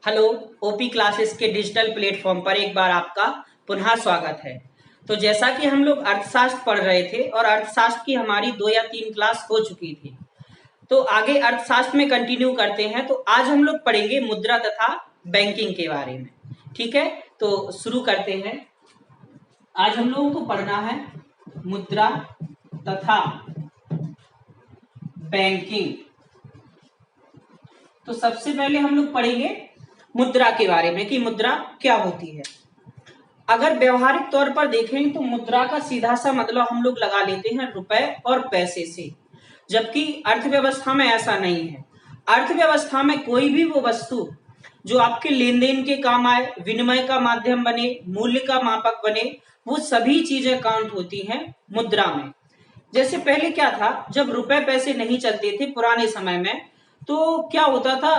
Hello. OP classes के digital platform पर एक बार आपका पुनः स्वागत है। तो जैसा कि हम लोग अर्थशास्त्र पढ़ रहे थे और अर्थशास्त्र की हमारी 2 या 3 क्लास हो चुकी थी, तो आगे अर्थशास्त्र में कंटिन्यू करते हैं। तो आज हम लोग पढ़ेंगे मुद्रा तथा बैंकिंग के बारे में। ठीक है, तो शुरू करते हैं। आज हम लोगों को पढ़ना है मुद्रा तथा बैंकिंग। तो सबसे पहले हम लोग पढ़ेंगे मुद्रा के बारे में कि मुद्रा क्या होती है। अगर व्यवहारिक तौर पर देखें तो मुद्रा का सीधा सा मतलब हम लोग लगा लेते हैं रुपए और पैसे से, जबकि अर्थव्यवस्था में ऐसा नहीं है। अर्थव्यवस्था में कोई भी वो वस्तु जो आपके लेन देन के काम आए, विनिमय का माध्यम बने, मूल्य का मापक बने, वो सभी चीजें काउंट होती हैं मुद्रा में। जैसे पहले क्या था, जब रुपए पैसे नहीं चलते थे पुराने समय में, तो क्या होता था,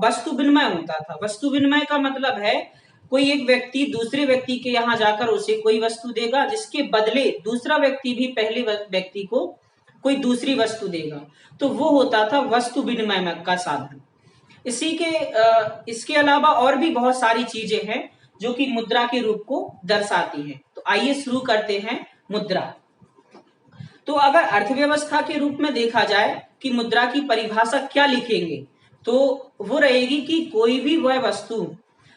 वस्तु विनिमय होता था। वस्तु विनिमय का मतलब है कोई एक व्यक्ति दूसरे व्यक्ति के यहाँ जाकर उसे कोई वस्तु देगा, जिसके बदले दूसरा व्यक्ति भी पहले व्यक्ति को कोई दूसरी वस्तु देगा। तो वो होता था वस्तु विनिमय का साधन। इसके अलावा और भी बहुत सारी चीजें हैं जो कि मुद्रा के रूप को दर्शाती हैं। तो आइए शुरू करते हैं मुद्रा। तो अगर अर्थव्यवस्था के रूप में देखा जाए कि मुद्रा की परिभाषा क्या लिखेंगे, तो वो रहेगी कि कोई भी वह वस्तु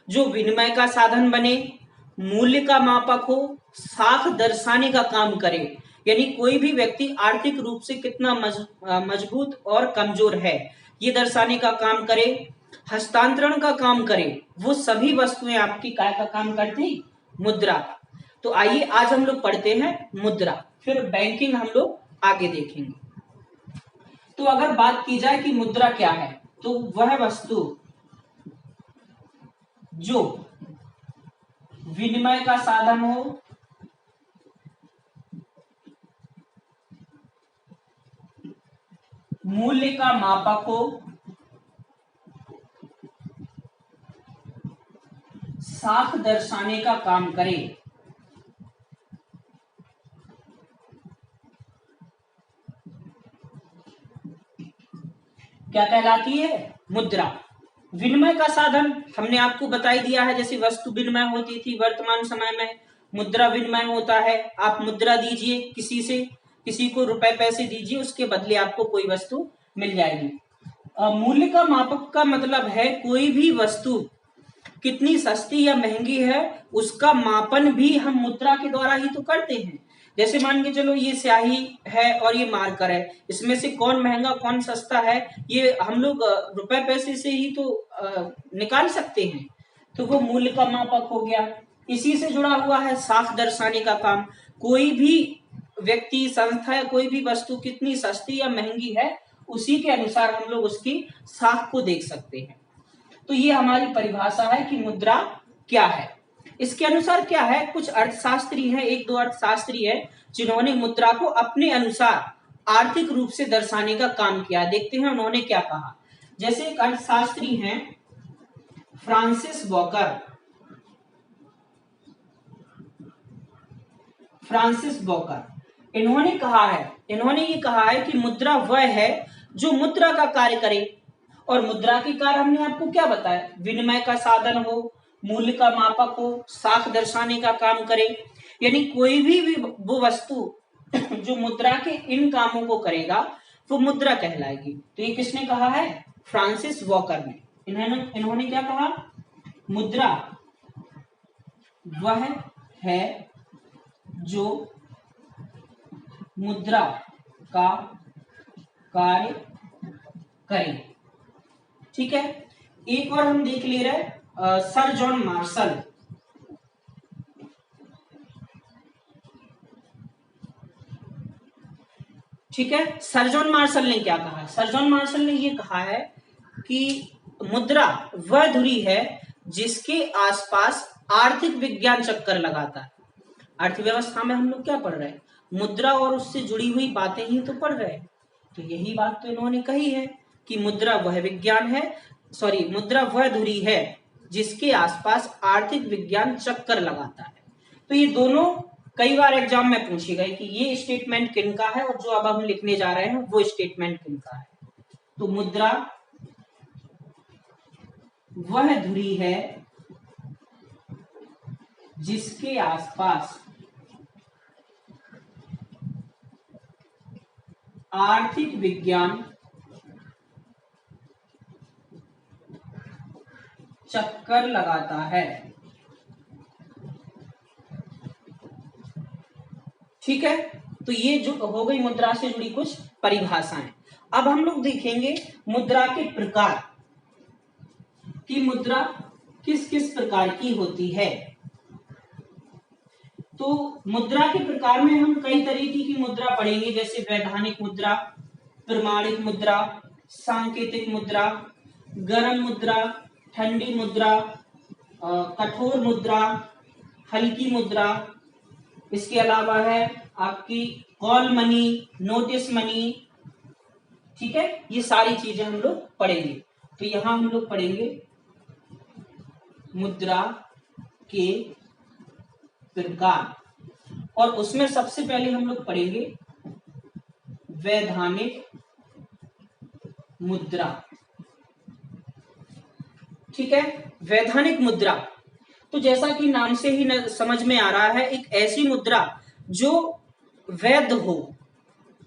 जो विनिमय का साधन बने, मूल्य का मापक हो, साख दर्शाने का काम करे, यानी कोई भी व्यक्ति आर्थिक रूप से कितना मजबूत और कमजोर है ये दर्शाने का काम करे, हस्तांतरण का काम करे, वो सभी वस्तुएं आपकी काय का काम करती, मुद्रा का। तो आइए आज हम लोग पढ़ते हैं मुद्रा, फिर बैंकिंग हम लोग आगे देखेंगे। तो अगर बात की जाए कि मुद्रा क्या है, तो वह वस्तु जो विनिमय का साधन हो, मूल्य का मापक हो, साख दर्शाने का काम करे, क्या कहलाती है, मुद्रा। विनिमय का साधन हमने आपको बता ही दिया है, जैसे वस्तु विनिमय होती थी, वर्तमान समय में मुद्रा विनिमय होता है। आप मुद्रा दीजिए किसी से, किसी को रुपए पैसे दीजिए, उसके बदले आपको कोई वस्तु मिल जाएगी। मूल्य का मापक का मतलब है कोई भी वस्तु कितनी सस्ती या महंगी है उसका मापन भी हम मुद्रा के द्वारा ही तो करते हैं। जैसे मान के चलो ये स्याही है और ये मार्कर है, इसमें से कौन महंगा कौन सस्ता है ये हम लोग रुपए पैसे से ही तो निकाल सकते हैं। तो वो मूल्य का मापक हो गया। इसी से जुड़ा हुआ है साख दर्शाने का काम। कोई भी व्यक्ति, संस्था या कोई भी वस्तु कितनी सस्ती या महंगी है उसी के अनुसार हम लोग उसकी साख को देख सकते हैं। तो ये हमारी परिभाषा है कि मुद्रा क्या है। इसके अनुसार क्या है, कुछ अर्थशास्त्री हैं, एक दो अर्थशास्त्री है जिन्होंने मुद्रा को अपने अनुसार आर्थिक रूप से दर्शाने का काम किया। देखते हैं उन्होंने क्या कहा। जैसे एक अर्थशास्त्री हैं फ्रांसिस वॉकर। इन्होंने ये कहा है कि मुद्रा वह है जो मुद्रा का कार्य करे। और मुद्रा के कार्य हमने आपको क्या बताया, विनिमय का साधन हो, मूल्य का मापक हो, साख दर्शाने का काम करे। यानी कोई भी वो वस्तु जो मुद्रा के इन कामों को करेगा वो मुद्रा कहलाएगी। तो ये किसने कहा है, फ्रांसिस वॉकर ने। इन्होंने क्या कहा, मुद्रा वह है जो मुद्रा का कार्य करे। ठीक है, एक और हम देख ले रहे सर जॉन मार्शल। ठीक है, सर जॉन मार्शल ने क्या कहा, सर जॉन मार्शल ने ये कहा है कि मुद्रा वह धुरी है जिसके आसपास आर्थिक विज्ञान चक्कर लगाता है। अर्थव्यवस्था में हम लोग क्या पढ़ रहे हैं, मुद्रा और उससे जुड़ी हुई बातें ही तो पढ़ रहे हैं। तो यही बात तो इन्होंने कही है कि मुद्रा वह धुरी है जिसके आसपास आर्थिक विज्ञान चक्कर लगाता है। तो ये दोनों कई बार एग्जाम में पूछे गए कि ये स्टेटमेंट किनका है और जो अब हम लिखने जा रहे हैं वो स्टेटमेंट किनका है। तो मुद्रा वह धुरी है जिसके आसपास आर्थिक विज्ञान चक्कर लगाता है। ठीक है, तो ये जो हो गई मुद्रा से जुड़ी कुछ परिभाषाएं। अब हम लोग देखेंगे मुद्रा के प्रकार कि मुद्रा किस किस प्रकार की होती है। तो मुद्रा के प्रकार में हम कई तरीके की मुद्रा पढ़ेंगे, जैसे वैधानिक मुद्रा, प्रमाणिक मुद्रा, सांकेतिक मुद्रा, गरम मुद्रा, ठंडी मुद्रा, कठोर मुद्रा, हल्की मुद्रा। इसके अलावा है आपकी कॉल मनी, नोटिस मनी। ठीक है, ये सारी चीजें हम लोग पढ़ेंगे। तो यहां हम लोग पढ़ेंगे मुद्रा के प्रकार, और उसमें सबसे पहले हम लोग पढ़ेंगे वैधानिक मुद्रा। ठीक है, वैधानिक मुद्रा तो जैसा कि नाम से ही समझ में आ रहा है, एक ऐसी मुद्रा जो वैध हो।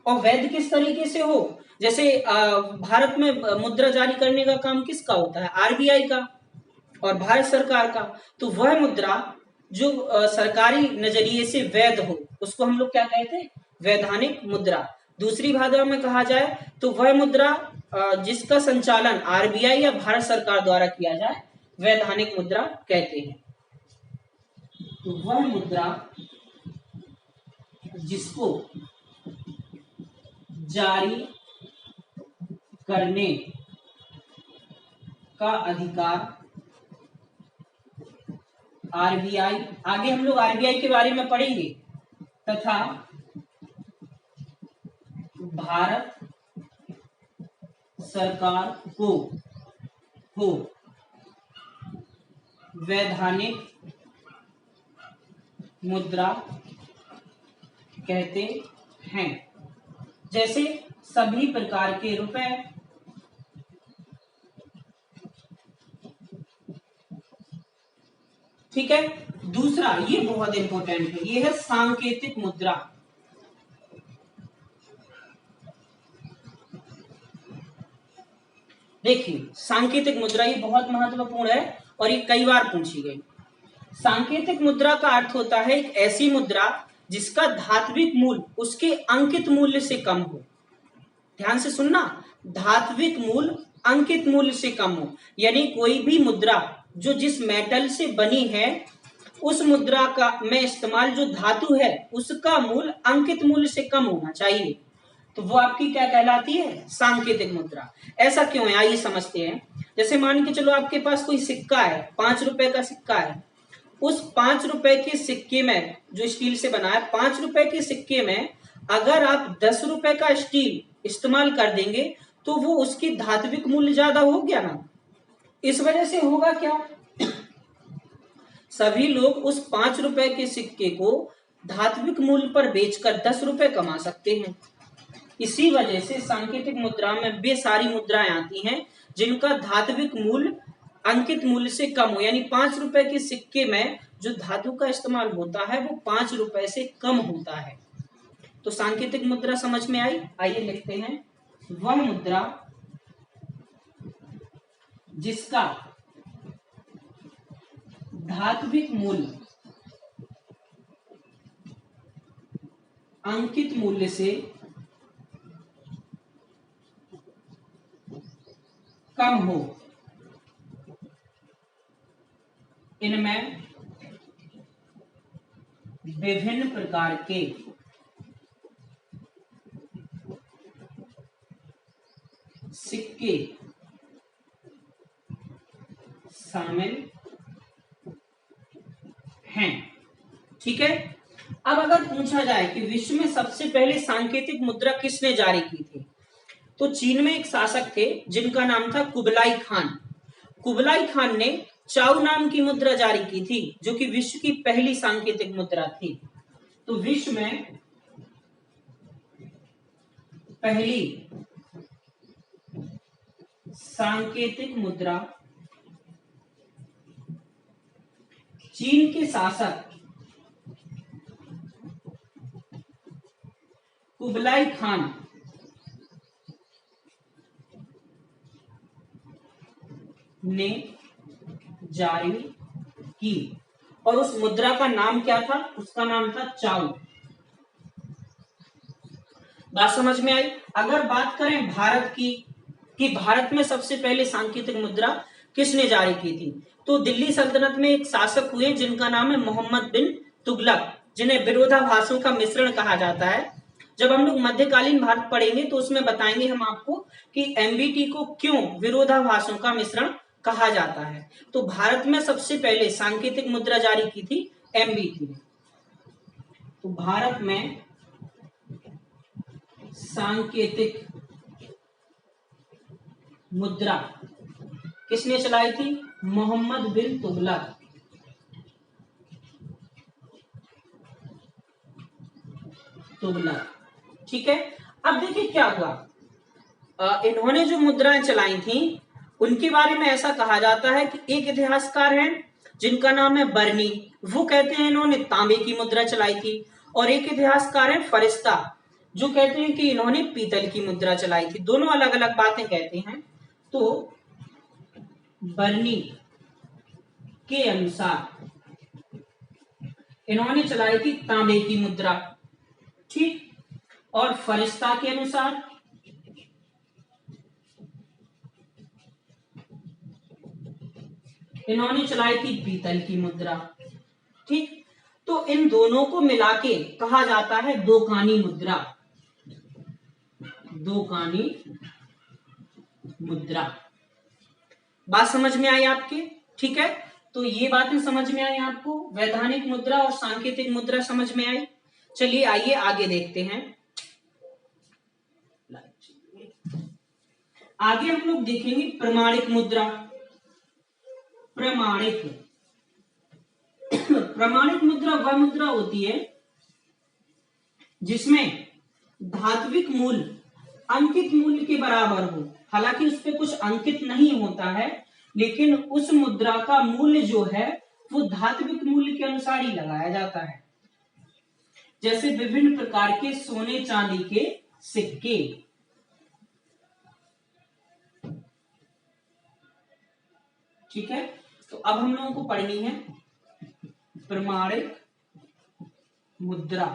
और वैध किस तरीके से हो, जैसे भारत में मुद्रा जारी करने का काम किसका होता है, आरबीआई का और भारत सरकार का। तो वह मुद्रा जो सरकारी नजरिए से वैध हो, उसको हम लोग क्या कहते हैं, वैधानिक मुद्रा। दूसरी भाषा में कहा जाए तो वह मुद्रा जिसका संचालन आरबीआई या भारत सरकार द्वारा किया जाए, वैधानिक मुद्रा कहते हैं। तो वह मुद्रा जिसको जारी करने का अधिकार आरबीआई, आगे हम लोग आरबीआई के बारे में पढ़ेंगे, तथा भारत सरकार को हो, वैधानिक मुद्रा कहते हैं। जैसे सभी प्रकार के रुपए, ठीक है। दूसरा, ये बहुत इंपॉर्टेंट है, ये है सांकेतिक मुद्रा। देखिए, सांकेतिक मुद्रा ये बहुत महत्वपूर्ण है और ये कई बार पूछी गई। सांकेतिक मुद्रा का अर्थ होता है एक ऐसी मुद्रा जिसका धात्विक मूल्य उसके अंकित मूल्य से कम हो। ध्यान से सुनना, धात्विक मूल्य अंकित मूल्य से कम हो, यानी कोई भी मुद्रा जो जिस मेटल से बनी है, उस मुद्रा का में इस्तेमाल जो धातु है उसका मूल्य अंकित मूल्य से कम होना चाहिए। तो वो आपकी क्या कहलाती है, सांकेतिक मुद्रा। ऐसा क्यों है, आइए समझते हैं। जैसे मान के चलो आपके पास कोई सिक्का है, 5 रुपए का सिक्का है। उस 5 रुपए के सिक्के में, जो स्टील से बना है, 5 रुपए के सिक्के में अगर आप 10 रुपए का स्टील इस्तेमाल कर देंगे तो वो उसकी धात्विक मूल्य ज्यादा हो गया ना। इस वजह से होगा क्या, सभी लोग उस 5 रुपए के सिक्के को धात्विक मूल्य पर बेचकर 10 रुपए कमा सकते हैं। इसी वजह से सांकेतिक मुद्रा में वे सारी मुद्राएं आती हैं जिनका धात्विक मूल्य अंकित मूल्य से कम हो, यानी 5 रुपए के सिक्के में जो धातु का इस्तेमाल होता है वो 5 रुपए से कम होता है। तो सांकेतिक मुद्रा समझ में आई। आइए लिखते हैं, वह मुद्रा जिसका धात्विक मूल्य अंकित मूल्य से कम हो, इनमें विभिन्न प्रकार के सिक्के शामिल हैं। ठीक है, अब अगर पूछा जाए कि विश्व में सबसे पहले सांकेतिक मुद्रा किसने जारी की थी, तो चीन में एक शासक थे जिनका नाम था कुबलाई खान। कुबलाई खान ने चाउ नाम की मुद्रा जारी की थी, जो कि विश्व की पहली सांकेतिक मुद्रा थी। तो विश्व में पहली सांकेतिक मुद्रा चीन के शासक कुबलाई खान ने जारी की, और उस मुद्रा का नाम क्या था? उसका नाम था चाउ। बात समझ में आई? अगर बात करें भारत की कि भारत में सबसे पहले सांकेतिक मुद्रा किसने जारी की थी, तो दिल्ली सल्तनत में एक शासक हुए जिनका नाम है मोहम्मद बिन तुगलक, जिन्हें विरोधाभासों का मिश्रण कहा जाता है। जब हम लोग मध्यकालीन भारत पढ़ेंगे तो उसमें बताएंगे हम आपको कि एमबीटी को क्यों विरोधाभासों का मिश्रण कहा जाता है। तो भारत में सबसे पहले सांकेतिक मुद्रा जारी की थी एमबीटी ने। तो भारत में सांकेतिक मुद्रा किसने चलाई थी? मोहम्मद बिन तुगलक। ठीक है। अब देखिए क्या हुआ, इन्होंने जो मुद्राएं चलाई थी उनके बारे में ऐसा कहा जाता है कि एक इतिहासकार हैं जिनका नाम है बर्नी, वो कहते हैं इन्होंने तांबे की मुद्रा चलाई थी, और एक इतिहासकार है फरिश्ता जो कहते हैं कि इन्होंने पीतल की मुद्रा चलाई थी। दोनों अलग अलग बातें कहते हैं। तो बर्नी के अनुसार इन्होंने चलाई थी तांबे की मुद्रा, ठीक, और फरिश्ता के अनुसार इन्होंने चलाई थी पीतल की मुद्रा, ठीक। तो इन दोनों को मिला के कहा जाता है दोकानी मुद्रा, दोकानी मुद्रा। बात समझ में आई आपके? ठीक है, तो ये बातें समझ में आई आपको, वैधानिक मुद्रा और सांकेतिक मुद्रा समझ में आई। चलिए आइए आगे देखते हैं। आगे हम लोग देखेंगे प्रमाणिक मुद्रा। प्रमाणिक प्रमाणिक मुद्रा वह मुद्रा होती है जिसमें धात्विक मूल्य अंकित मूल्य के बराबर हो। हालांकि उस पर कुछ अंकित नहीं होता है, लेकिन उस मुद्रा का मूल्य जो है वो धात्विक मूल्य के अनुसार ही लगाया जाता है। जैसे विभिन्न प्रकार के सोने चांदी के सिक्के, ठीक है। तो अब हम लोगों को पढ़नी है प्रमाणिक मुद्रा।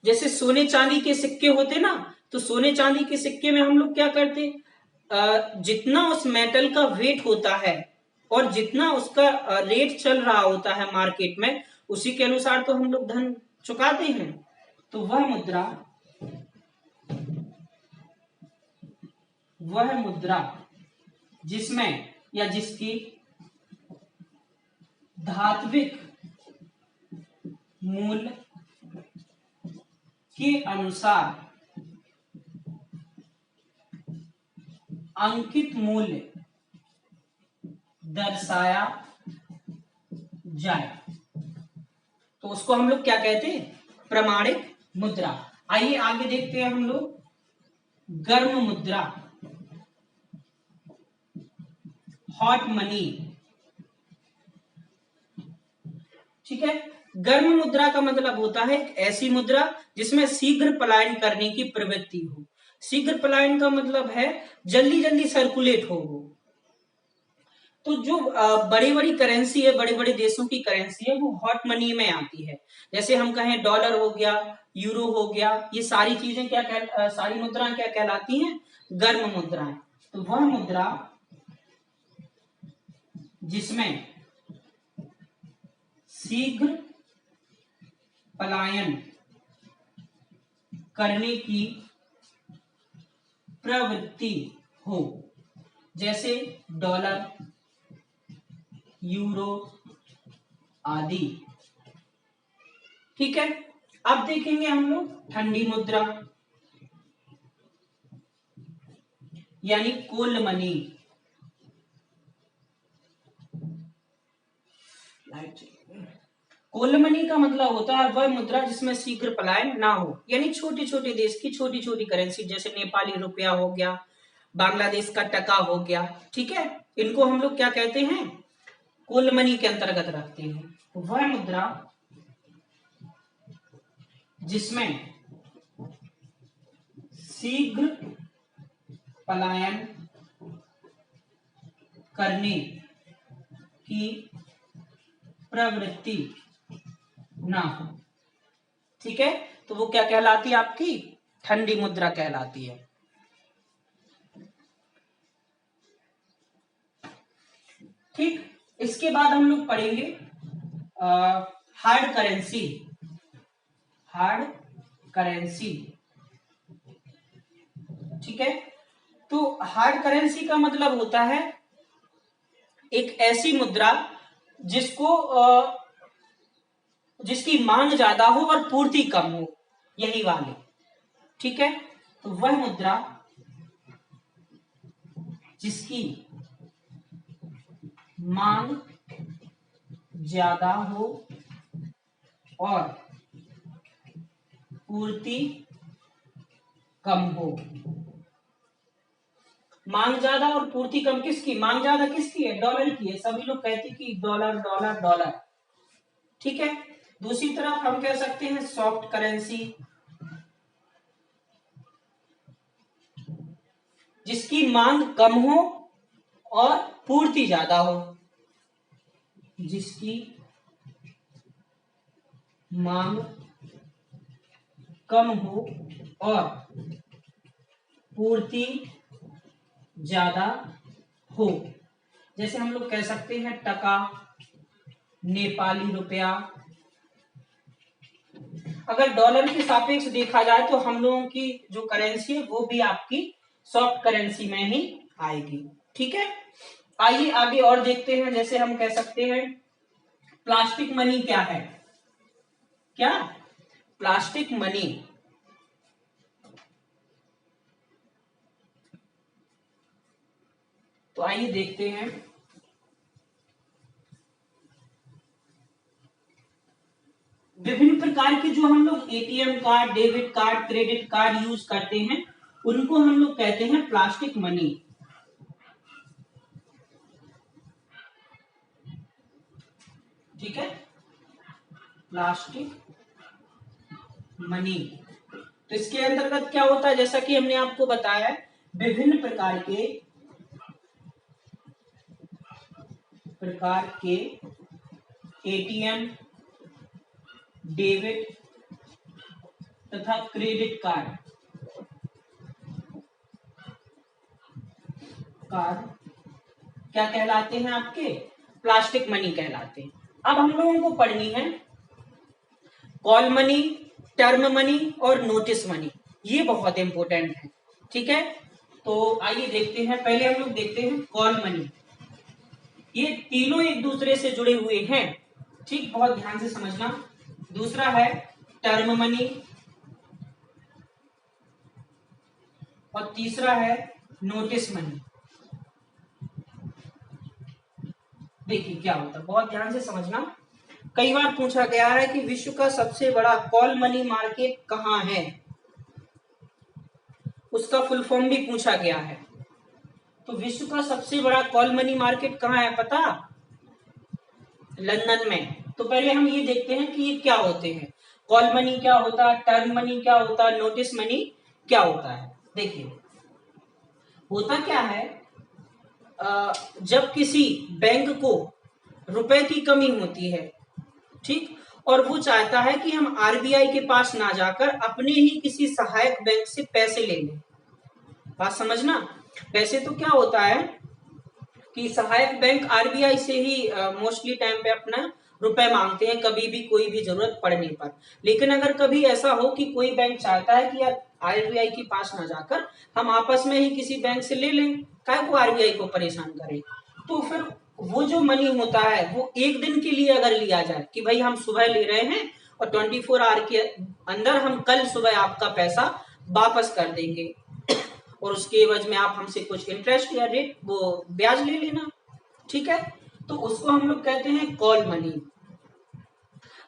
जैसे सोने चांदी के सिक्के होते ना, तो सोने चांदी के सिक्के में हम लोग क्या करते, जितना उस मेटल का वेट होता है और जितना उसका रेट चल रहा होता है मार्केट में, उसी के अनुसार तो हम लोग धन चुकाते हैं। तो वह मुद्रा जिसमें या जिसकी धात्विक मूल्य के अनुसार अंकित मूल्य दर्शाया जाए, तो उसको हम लोग क्या कहते हैं? प्रमाणिक मुद्रा। आइए आगे देखते हैं हम लोग गर्म मुद्रा, हॉट मनी, ठीक है। गर्म मुद्रा का मतलब होता है एक ऐसी मुद्रा जिसमें शीघ्र पलायन करने की प्रवृत्ति हो। शीघ्र पलायन का मतलब है जल्दी जल्दी सर्कुलेट हो वो। तो जो बड़ी बड़ी करेंसी है, बड़े बड़े देशों की करेंसी है, वो हॉट मनी में आती है। जैसे हम कहें डॉलर हो गया, यूरो हो गया, ये सारी चीजें सारी मुद्राएं क्या कहलाती हैं? गर्म मुद्राएं। तो वह मुद्रा जिसमें शीघ्र पलायन करने की प्रवृत्ति हो, जैसे डॉलर, यूरो आदि, ठीक है। अब देखेंगे हम लोग ठंडी मुद्रा यानी कोल्ड मनी। कोल्ड मनी का मतलब होता है वह मुद्रा जिसमें शीघ्र पलायन ना हो, यानी छोटे छोटे देश की छोटी छोटी करेंसी, जैसे नेपाली रुपया हो गया, बांग्लादेश का टका हो गया, ठीक है। इनको हम लोग क्या कहते हैं? कूल मनी के अंतर्गत रखते हैं, वह मुद्रा जिसमें शीघ्र पलायन करने की प्रवृत्ति ना हो। ठीक है, तो वो क्या कहलाती है? आपकी ठंडी मुद्रा कहलाती है। ठीक, इसके बाद हम लोग पढ़ेंगे हार्ड करेंसी। हार्ड करेंसी, ठीक है। तो हार्ड करेंसी का मतलब होता है एक ऐसी मुद्रा जिसकी मांग ज्यादा हो और पूर्ति कम हो, यही वाले। ठीक है, तो वह मुद्रा जिसकी मांग ज्यादा हो और पूर्ति कम हो। मांग ज्यादा और पूर्ति कम किसकी? मांग ज्यादा किसकी है? डॉलर की है। सभी लोग कहते हैं कि डॉलर डॉलर डॉलर। ठीक है, दूसरी तरफ हम कह सकते हैं सॉफ्ट करेंसी, जिसकी मांग कम हो और पूर्ति ज्यादा हो। जिसकी मांग कम हो और पूर्ति ज्यादा हो। जैसे हम लोग कह सकते हैं टका, नेपाली रुपया। अगर डॉलर के सापेक्ष देखा जाए तो हम लोगों की जो करेंसी है वो भी आपकी सॉफ्ट करेंसी में ही आएगी। ठीक है, आइए आगे और देखते हैं। जैसे हम कह सकते हैं प्लास्टिक मनी क्या है? क्या प्लास्टिक मनी? तो आइए देखते हैं। विभिन्न प्रकार के जो हम लोग ATM card, debit card, credit card use करते हैं, उनको हम लोग कहते हैं प्लास्टिक मनी। ठीक है, प्लास्टिक मनी। तो इसके अंतर्गत क्या होता है? जैसा कि हमने आपको बताया, विभिन्न प्रकार के एटीएम, डेबिट तथा क्रेडिट कार्ड क्या कहलाते हैं? आपके प्लास्टिक मनी कहलाते हैं। अब हम लोगों को पढ़नी है कॉल मनी, टर्म मनी और नोटिस मनी। ये बहुत इंपॉर्टेंट है। ठीक है, तो आइए देखते हैं। पहले हम लोग देखते हैं कॉल मनी। ये तीनों एक दूसरे से जुड़े हुए हैं। ठीक, बहुत ध्यान से समझना। दूसरा है टर्म मनी और तीसरा है नोटिस मनी। देखिए क्या होता है, बहुत ध्यान से समझना। कई बार पूछा गया है कि विश्व का सबसे बड़ा कॉल मनी मार्केट कहाँ है, उसका फुल फॉर्म भी पूछा गया है। तो विश्व का सबसे बड़ा कॉल मनी मार्केट कहाँ है पता? लंदन में। तो पहले हम ये देखते हैं कि ये क्या होते हैं। कॉल मनी क्या होता है, टर्म मनी क्या होता है, नोटिस मनी क्या होता है। देखिए होता क्या है, जब किसी बैंक को रुपए की कमी होती है, ठीक, और वो चाहता है कि हम आरबीआई के पास ना जाकर अपने ही किसी सहायक बैंक से पैसे ले लें। बात समझना। वैसे तो क्या होता है कि सहायक बैंक आरबीआई से ही मोस्टली टाइम पे अपना रुपए मांगते हैं, कभी भी कोई भी जरूरत पड़ने पर। लेकिन अगर कभी ऐसा हो कि कोई बैंक चाहता है कि यार आरबीआई के पास ना जाकर हम आपस में ही किसी बैंक से ले लें, काहे को आरबीआई को परेशान करें, तो फिर वो जो मनी होता है वो एक दिन के लिए अगर लिया जाए कि भाई हम सुबह ले रहे हैं और 24 आवर के अंदर हम कल सुबह आपका पैसा वापस कर देंगे और उसके एवज में आप हमसे कुछ इंटरेस्ट या रेट वो ब्याज ले लेना। ठीक है, तो उसको हम लोग कहते हैं कॉल मनी।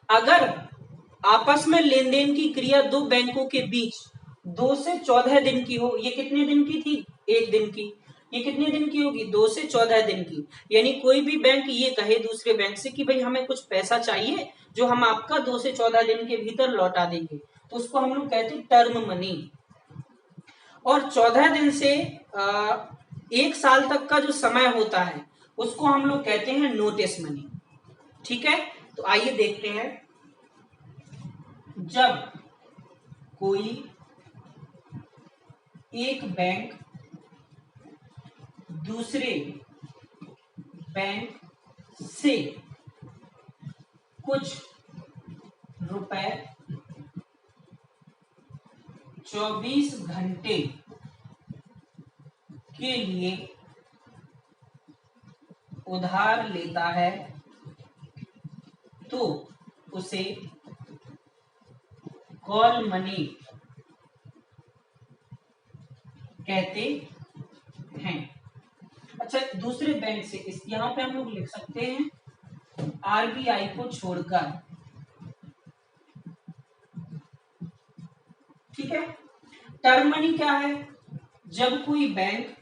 अगर आपस में लेन देन की क्रिया दो बैंकों के बीच 2 से 14 दिन की हो, ये कितने दिन की थी? 1 दिन की। ये कितने दिन की होगी? 2 से 14 दिन की। यानी कोई भी बैंक ये कहे दूसरे बैंक से कि भाई हमें कुछ पैसा चाहिए जो हम आपका 2 से 14 दिन के भीतर लौटा देंगे, तो उसको हम लोग कहते हैं टर्म मनी। और 14 दिन से 1 साल तक का जो समय होता है उसको हम लोग कहते हैं नोटिस मनी। ठीक है, तो आइए देखते हैं। जब कोई एक बैंक दूसरे बैंक से कुछ रुपए 24 घंटे के लिए उधार लेता है तो उसे कॉल मनी कहते हैं। अच्छा, दूसरे बैंक से इस यहां पे हम लोग लिख सकते हैं आरबीआई को छोड़कर। ठीक है, टर्म मनी क्या है? जब कोई बैंक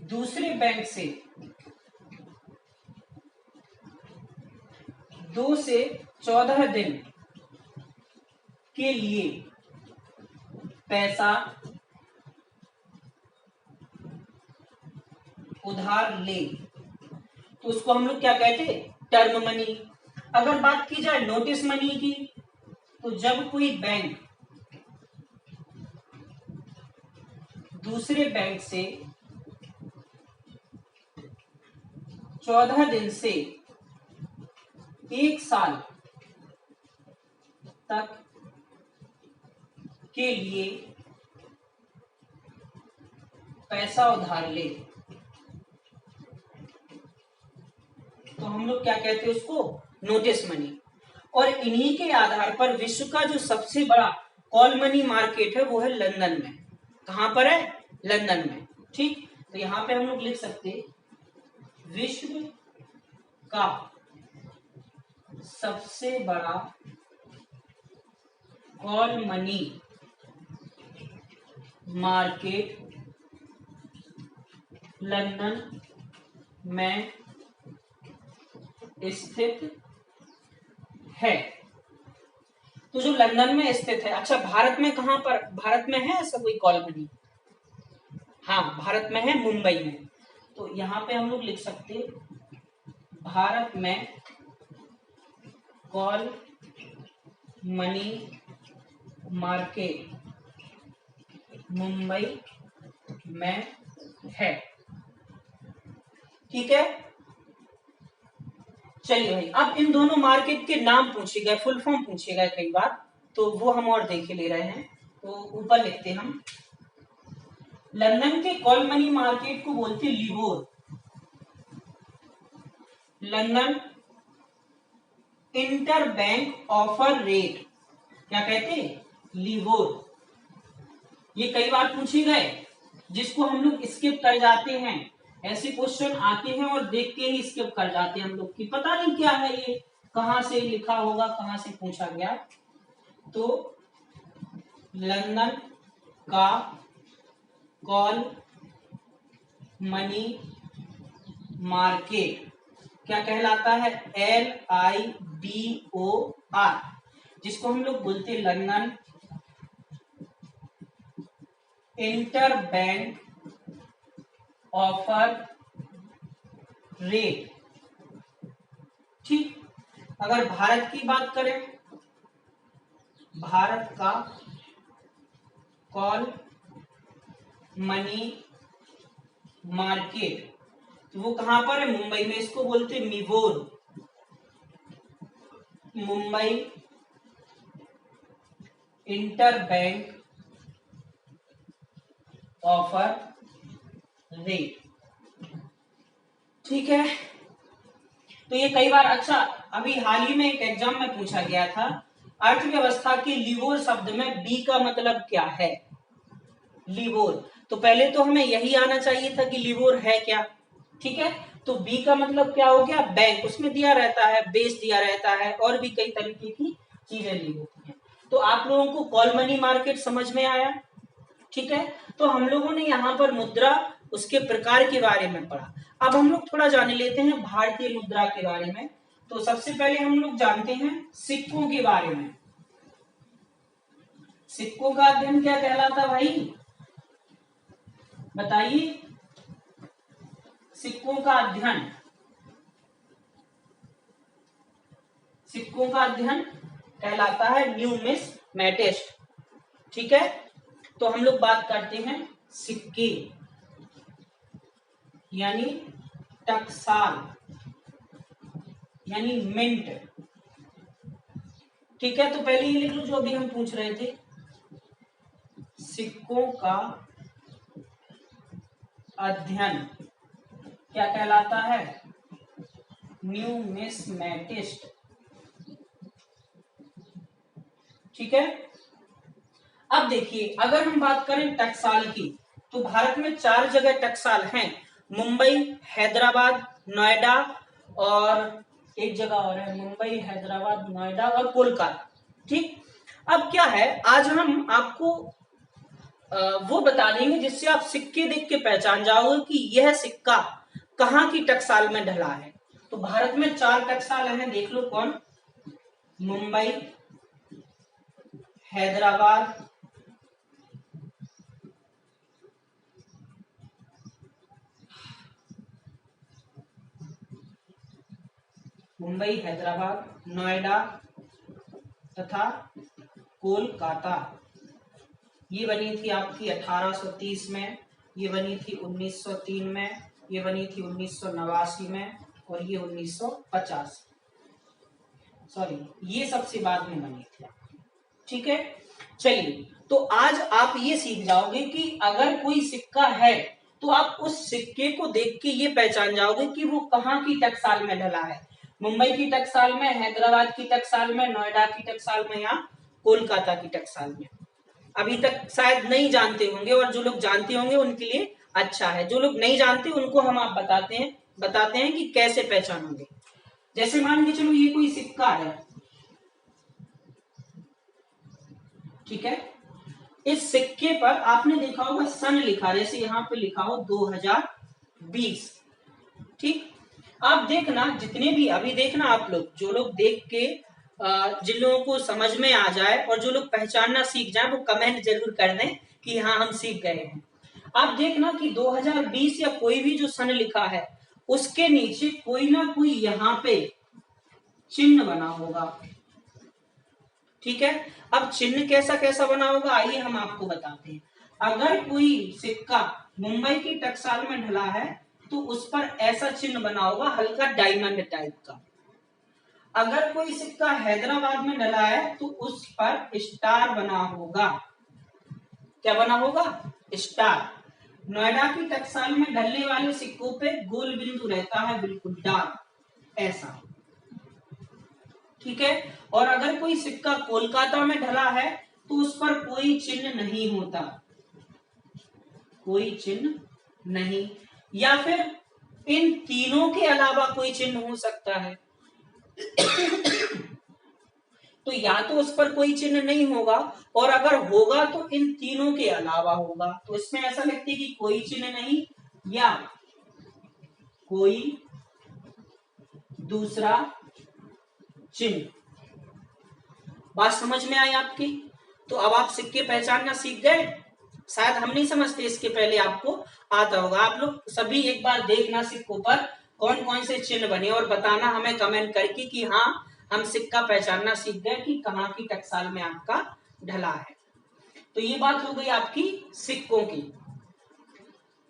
दूसरे बैंक से 2 से 14 दिन के लिए पैसा उधार ले तो उसको हम लोग क्या कहते हैं? Term money. अगर बात की जाए नोटिस मनी की, तो जब कोई बैंक दूसरे बैंक से 14 दिन से 1 साल तक के लिए पैसा उधार ले तो हम लोग क्या कहते हैं उसको? Notice money. और इन्हीं के आधार पर विश्व का जो सबसे बड़ा कॉल मनी मार्केट है वो है लंदन में। कहां पर है? लंदन में। ठीक, तो यहां पे हम लोग लिख सकते हैं विश्व का सबसे बड़ा कॉल मनी मार्केट लंदन में स्थित है। तो जो लंदन में स्थित है। अच्छा, भारत में कहां पर? भारत में है ऐसा कोई कॉल मनी? हाँ, भारत में है, मुंबई में। तो यहां पे हम लोग लिख सकते हैं भारत में कॉल मनी मार्केट मुंबई में है। ठीक है, चलिए भाई, अब इन दोनों मार्केट के नाम पूछे गए, फुल फॉर्म पूछे गए कई बार, तो वो हम और देख ले रहे हैं। तो ऊपर लिखते हैं हम, लंदन के कॉल मनी मार्केट को बोलते LIBOR. London inter bank offer rate क्या कहते हैं? लिबोर। ये कई बार पूछे गए जिसको हम लोग स्किप कर जाते हैं। ऐसे क्वेश्चन आते हैं और देख के ही स्किप कर जाते हैं हम लोग कि पता नहीं क्या है ये, कहां से लिखा होगा, कहां से पूछा गया। तो लंदन का कॉल मनी मार्केट क्या कहलाता है? LIBOR, जिसको हम लोग बोलते हैं London inter bank offer rate. ठीक, अगर भारत की बात करें, भारत का कॉल मनी मार्केट तो वो कहां पर है? मुंबई में। इसको बोलते हैं MIBOR, Mumbai inter bank offer rate. ठीक है, तो ये कई बार, अच्छा अभी हाल ही में एक एग्जाम में पूछा गया था, अर्थव्यवस्था के लिबोर शब्द में बी का मतलब क्या है? लिबोर। तो पहले तो हमें यही आना चाहिए था कि लिबोर है क्या। ठीक है, तो बी का मतलब क्या हो गया? बैंक। उसमें दिया रहता है, बेस दिया रहता है, और भी कई तरीके की चीजें ली होती हैं। तो आप लोगों को कॉल मनी मार्केट समझ में आया? ठीक है, तो हम लोगों ने यहाँ पर मुद्रा उसके प्रकार के बारे में पढ़ा। अब हम लोग थोड़ा जान लेते हैं भारतीय मुद्रा के बारे में। तो सबसे पहले हम लोग जानते हैं सिक्कों के बारे में। सिक्कों का अध्ययन क्या कहलाता भाई, बताइए। सिक्कों का अध्ययन, सिक्कों का अध्ययन कहलाता है न्यूमिस्मेटिस्ट। ठीक है, तो हम लोग बात करते हैं सिक्के यानी टकसाल यानी मिंट। ठीक है, तो पहले ये लिख लो जो अभी हम पूछ रहे थे। सिक्कों का अध्ययन क्या कहलाता है, न्यूमिस्मेटिस्ट। ठीक है, अब देखिए अगर हम बात करें टकसाल की, तो भारत में 4 जगह टकसाल हैं, मुंबई, हैदराबाद, नोएडा और एक जगह और है, मुंबई, हैदराबाद, नोएडा और कोलकाता। ठीक, अब क्या है, आज हम आपको वो बता देंगे जिससे आप सिक्के देख के पहचान जाओगे कि यह सिक्का कहाँ की टकसाल में ढला है। तो भारत में 4 टकसाल हैं, देख लो कौन, मुंबई, हैदराबाद, मुंबई, हैदराबाद, नोएडा तथा कोलकाता। ये बनी थी आपकी 1830 में, ये बनी थी 1903 में, ये बनी थी 1989 में और ये 1950, सॉरी ये सबसे बाद में बनी थी। ठीक है, चलिए तो आज आप ये सीख जाओगे कि अगर कोई सिक्का है तो आप उस सिक्के को देख के ये पहचान जाओगे कि वो कहाँ की टकसाल में ढला है, मुंबई की टकसाल में, हैदराबाद की टकसाल में, नोएडा की टकसाल में या कोलकाता की टकसाल में। अभी तक शायद नहीं जानते होंगे और जो लोग जानते होंगे उनके लिए अच्छा है, जो लोग नहीं जानते उनको हम आप बताते हैं कि कैसे पहचानोगे। जैसे मान के चलो ये कोई सिक्का है, ठीक है, इस सिक्के पर आपने देखा होगा सन लिखा, जैसे यहाँ पे लिखा हो 2020। ठीक, आप देखना जितने भी अभी देखना आप लोग, जो लोग देख के जिन लोगों को समझ में आ जाए और जो लोग पहचानना सीख जाए वो कमेंट जरूर कर दें कि हाँ हम सीख गए हैं। आप देखना कि 2020 या कोई भी जो सन लिखा है उसके नीचे कोई ना कोई यहाँ पे चिन्ह बना होगा। ठीक है, अब चिन्ह कैसा कैसा बना होगा आइए हम आपको बताते हैं। अगर कोई सिक्का मुंबई की टकसाल में ढला है तो उस पर ऐसा चिन्ह बना होगा, हल्का डायमंड टाइप का। अगर कोई सिक्का हैदराबाद में डला है तो उस पर स्टार बना होगा। क्या बना होगा, स्टार। नोएडा की टकसाल में ढलने वाले सिक्कों पे गोल बिंदु रहता है, बिल्कुल डार्क ऐसा। ठीक है, और अगर कोई सिक्का कोलकाता में ढला है तो उस पर कोई चिन्ह नहीं होता, कोई चिन्ह नहीं, या फिर इन तीनों के अलावा कोई चिन्ह हो सकता है। तो या तो उस पर कोई चिन्ह नहीं होगा और अगर होगा तो इन तीनों के अलावा होगा। तो इसमें ऐसा लगता है कि कोई चिन्ह नहीं या कोई दूसरा चिन्ह। बात समझ में आई आपकी? तो अब आप सिक्के पहचानना सीख गए। शायद हम नहीं समझते, इसके पहले आपको आता होगा। आप लोग सभी एक बार देखना सिक्कों पर कौन कौन से चिन्ह बने और बताना हमें कमेंट करके कि हाँ हम सिक्का पहचानना सीख गए कि कहाँ की टकसाल में आपका ढला है। तो ये बात हो गई आपकी सिक्कों की,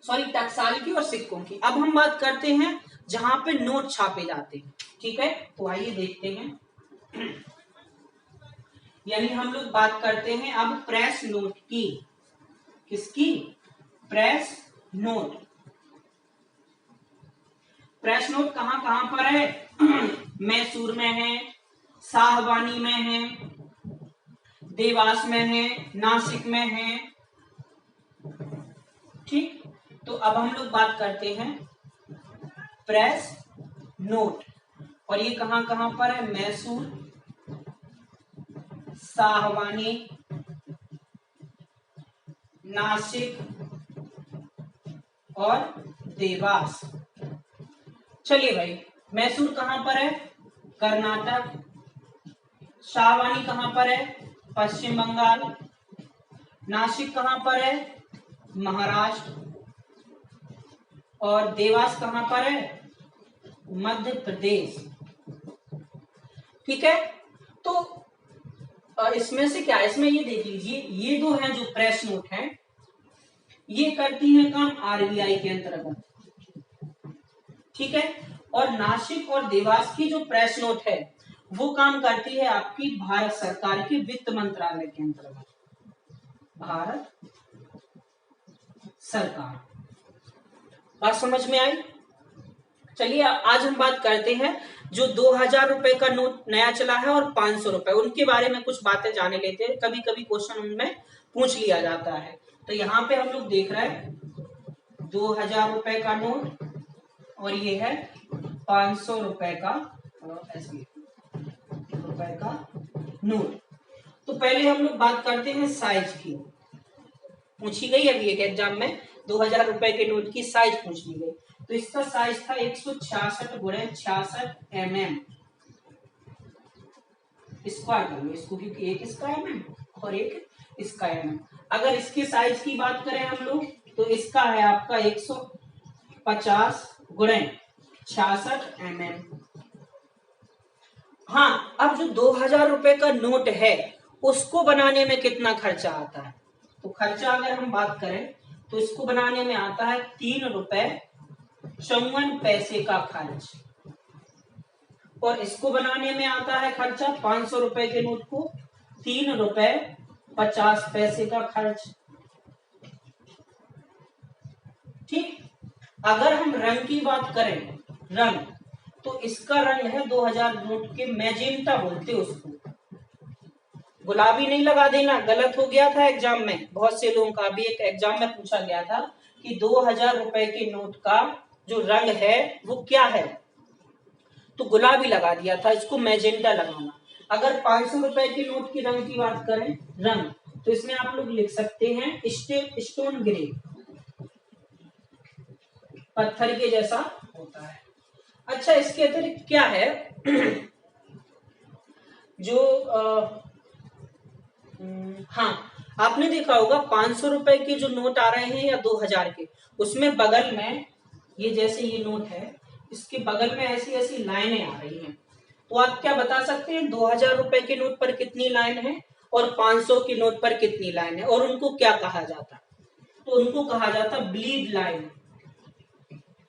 सॉरी टकसाल की और सिक्कों की। अब हम बात करते हैं जहां पे नोट छापे जाते हैं। ठीक है, तो आइए देखते हैं। यानी हम लोग बात करते हैं अब प्रेस नोट की। किसकी? Press note. प्रेस नोट कहां कहां पर है? मैसूर में है, शाहवानी में है, देवास में है, नासिक में है। ठीक, तो अब हम लोग बात करते हैं प्रेस नोट, और ये कहां कहां पर है? मैसूर, शाहवानी, नासिक और देवास। चलिए भाई, मैसूर कहां पर है? कर्नाटक। शाहवानी कहां पर है? पश्चिम बंगाल। नासिक कहां पर है? महाराष्ट्र। और देवास कहां पर है? मध्य प्रदेश। ठीक है, तो इसमें से क्या, इसमें ये देख लीजिए, ये दो हैं जो प्रेस नोट हैं, ये करती हैं काम आरबीआई के अंतर्गत। ठीक है, और नासिक और देवास की जो प्रेस नोट है वो काम करती है आपकी भारत सरकार के वित्त मंत्रालय के अंतर्गत। भारत सरकार। बात समझ में आई? चलिए आज हम बात करते हैं जो 2000 रुपए का नोट नया चला है और 500 रुपए, उनके बारे में कुछ बातें जाने लेते हैं। कभी कभी क्वेश्चन उनमें पूछ लिया जाता है। तो यहाँ पे हम लोग देख रहे हैं 2000 रुपए का नोट और ये है 500 रुपए का रुपए का नोट। तो पहले हम लोग बात करते हैं साइज की। पूछी गई अभी एक एग्जाम में 2000 रुपए के नोट की साइज पूछ ली गई। तो इसका साइज था 166 × 66 mm। स्क्वायर कर लो इसको, क्योंकि एक इसका mm और एक इसका mm। अगर इसके साइज की बात करें हम लोग तो इसका है आपका 150 × 66 mm। हाँ, अब जो 2000 रुपए का नोट है उसको बनाने में कितना खर्चा आता है? तो खर्चा अगर हम बात करें तो इसको बनाने में आता है 3 रुपए 54 पैसे का खर्च, और इसको बनाने में आता है खर्चा 500 रुपए के नोट को 3 रुपए 50 पैसे का खर्च। ठीक, अगर हम रंग की बात करें, रंग, तो इसका रंग है 2000 नोट के मैजेंटा बोलते उसको। गुलाबी नहीं लगा देना, गलत हो गया था एग्जाम में, बहुत से लोगों का भी एक एग्जाम में पूछा गया था कि 2000 रुपए के नोट का जो रंग है वो क्या है, तो गुलाबी लगा दिया था, इसको मैजेंटा लगाना। अगर 500 रुपए के नोट की रंग की बात करें, रंग, तो इसमें आप लोग लिख सकते हैं स्टोन ग्रे, पत्थर के जैसा होता है। अच्छा, इसके अतिरिक्त क्या है जो हाँ, आपने देखा होगा 500 रुपए के जो नोट आ रहे हैं या 2000 के, उसमें बगल में ये जैसे ये नोट है, इसके बगल में ऐसी ऐसी लाइनें आ रही हैं। तो आप क्या बता सकते हैं 2000 रुपए के नोट पर कितनी लाइन है और 500 के नोट पर कितनी लाइन है, और उनको क्या कहा जाता है? तो उनको कहा जाता ब्लीड लाइन,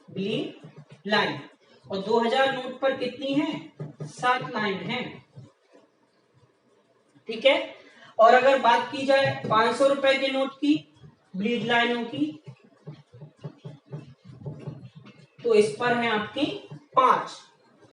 ब्लीड लाइन। और 2000 नोट पर कितनी है? 7 लाइन है। ठीक है, और अगर बात की जाए 500 रुपए के नोट की ब्लीड लाइनों की, तो इस पर है आपकी 5।